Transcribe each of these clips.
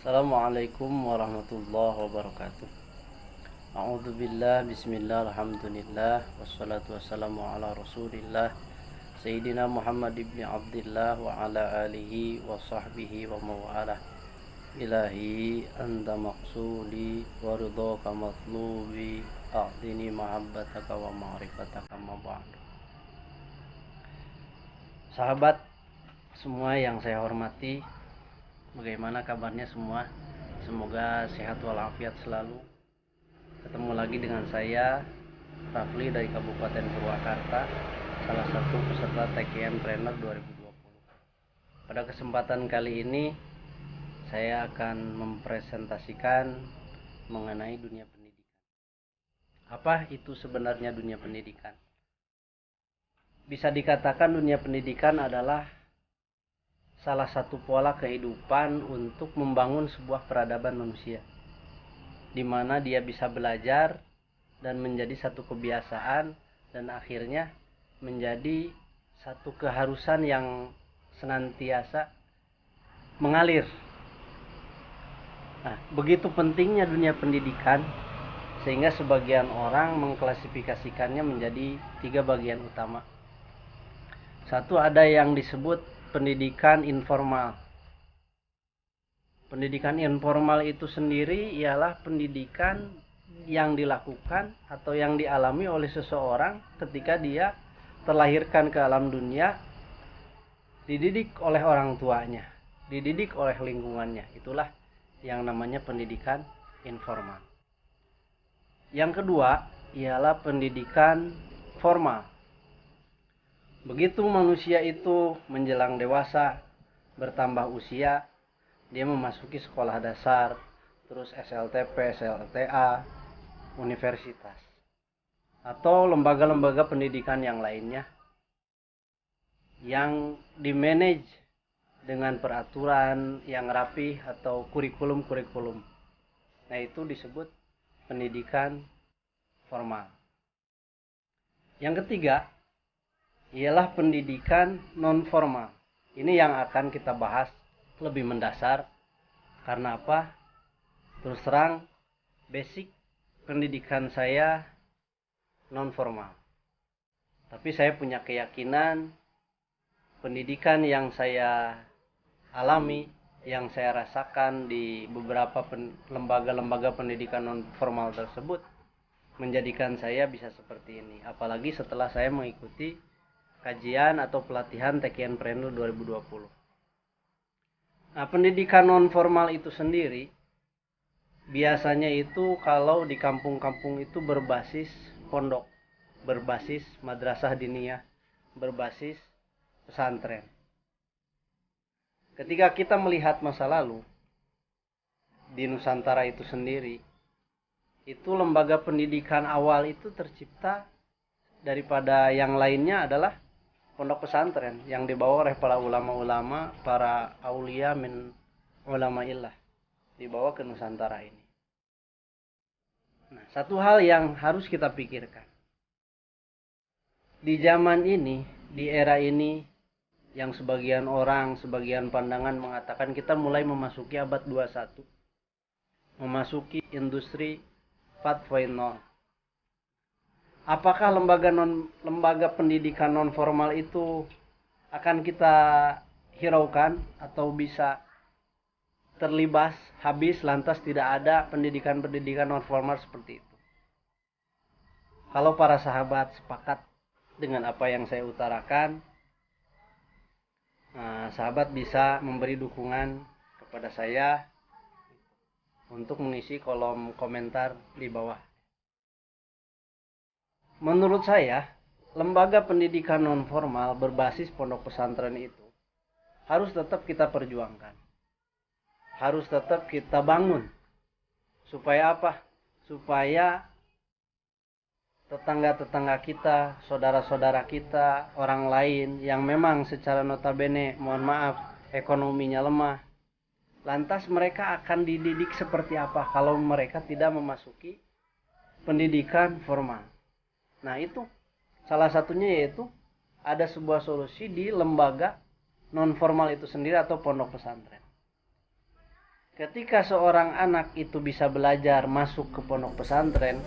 Assalamualaikum warahmatullahi wabarakatuh. A'udzu billah, bismillah, alhamdulillah, wassalatu wassalamu ala Rasulillah Sayyidina Muhammad ibn Abdullah wa ala alihi wa sahbihi wa mawalah. Ilahi anta maqsuli wa ridhaka matlubi, a'dini mahabbataka wa ma'rifataka ma ba'du. Sahabat semua yang saya hormati, bagaimana kabarnya semua? Semoga sehat walafiat selalu. Ketemu lagi dengan saya, Rafli dari Kabupaten Purwakarta, salah satu peserta TKN Trainer 2020. Pada kesempatan kali ini, saya akan mempresentasikan mengenai dunia pendidikan. Apa itu sebenarnya dunia pendidikan? Bisa dikatakan dunia pendidikan adalah salah satu pola kehidupan untuk membangun sebuah peradaban manusia, di mana dia bisa belajar dan menjadi satu kebiasaan dan akhirnya menjadi satu keharusan yang senantiasa mengalir. Nah, begitu pentingnya dunia pendidikan sehingga sebagian orang mengklasifikasikannya menjadi 3 bagian utama. Satu, ada yang disebut pendidikan informal. Pendidikan informal itu sendiri ialah pendidikan yang dilakukan atau yang dialami oleh seseorang ketika dia terlahirkan ke alam dunia, dididik oleh orang tuanya, dididik oleh lingkungannya. Itulah yang namanya pendidikan informal. Yang kedua ialah pendidikan formal. Begitu manusia itu menjelang dewasa, bertambah usia, dia memasuki sekolah dasar, terus SLTP, SLTA, universitas, atau lembaga-lembaga pendidikan yang lainnya yang dimanage dengan peraturan yang rapi atau kurikulum-kurikulum. Nah, itu disebut pendidikan formal. Yang ketiga ialah pendidikan non formal. Ini yang akan kita bahas lebih mendasar. Karena apa? Terus terang, basic pendidikan saya non formal. Tapi saya punya keyakinan pendidikan yang saya alami, yang saya rasakan di beberapa lembaga-lembaga pendidikan non formal tersebut menjadikan saya bisa seperti ini. Apalagi setelah saya mengikuti kajian atau pelatihan TKN Trainer 2020. Nah, pendidikan non formal itu sendiri biasanya itu kalau di kampung-kampung itu berbasis pondok, berbasis madrasah diniyah, berbasis pesantren. Ketika kita melihat masa lalu di Nusantara itu sendiri, itu lembaga pendidikan awal itu tercipta daripada yang lainnya adalah pondok pesantren yang dibawa oleh para ulama-ulama, para aulia min ulama illah, dibawa ke Nusantara ini. Nah, satu hal yang harus kita pikirkan. Di zaman ini, di era ini, yang sebagian orang, sebagian pandangan mengatakan kita mulai memasuki abad 21. Memasuki industri 4.0. Apakah lembaga pendidikan non formal itu akan kita hiraukan atau bisa terlibas habis lantas tidak ada pendidikan non formal seperti itu? Kalau para sahabat sepakat dengan apa yang saya utarakan, sahabat bisa memberi dukungan kepada saya untuk mengisi kolom komentar di bawah. Menurut saya, lembaga pendidikan non formal berbasis pondok pesantren itu harus tetap kita perjuangkan. Harus tetap kita bangun. Supaya apa? Supaya tetangga-tetangga kita, saudara-saudara kita, orang lain yang memang secara notabene, mohon maaf, ekonominya lemah, lantas mereka akan dididik seperti apa kalau mereka tidak memasuki pendidikan formal. Nah, itu salah satunya yaitu ada sebuah solusi di lembaga non formal itu sendiri atau pondok pesantren. ketika seorang anak itu bisa belajar masuk ke pondok pesantren,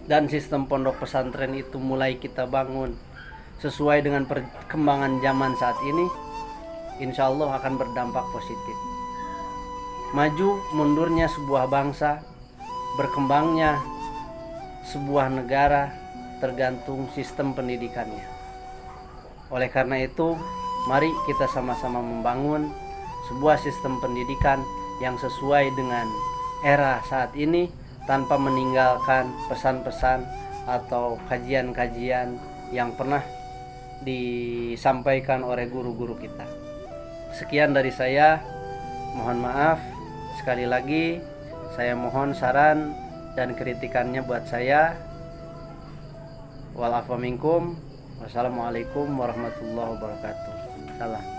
dan sistem pondok pesantren itu mulai kita bangun sesuai dengan perkembangan zaman saat ini, insya Allah akan berdampak positif. Maju mundurnya sebuah bangsa, berkembangnya sebuah negara tergantung sistem pendidikannya. Oleh karena itu, mari kita sama-sama membangun sebuah sistem pendidikan yang sesuai dengan era saat ini, tanpa meninggalkan pesan-pesan atau kajian-kajian yang pernah disampaikan oleh guru-guru kita. Sekian dari saya, mohon maaf. Sekali lagi saya mohon saran dan kritikannya buat saya. Wal afa minkum. Wassalamualaikum warahmatullahi wabarakatuh. Salam.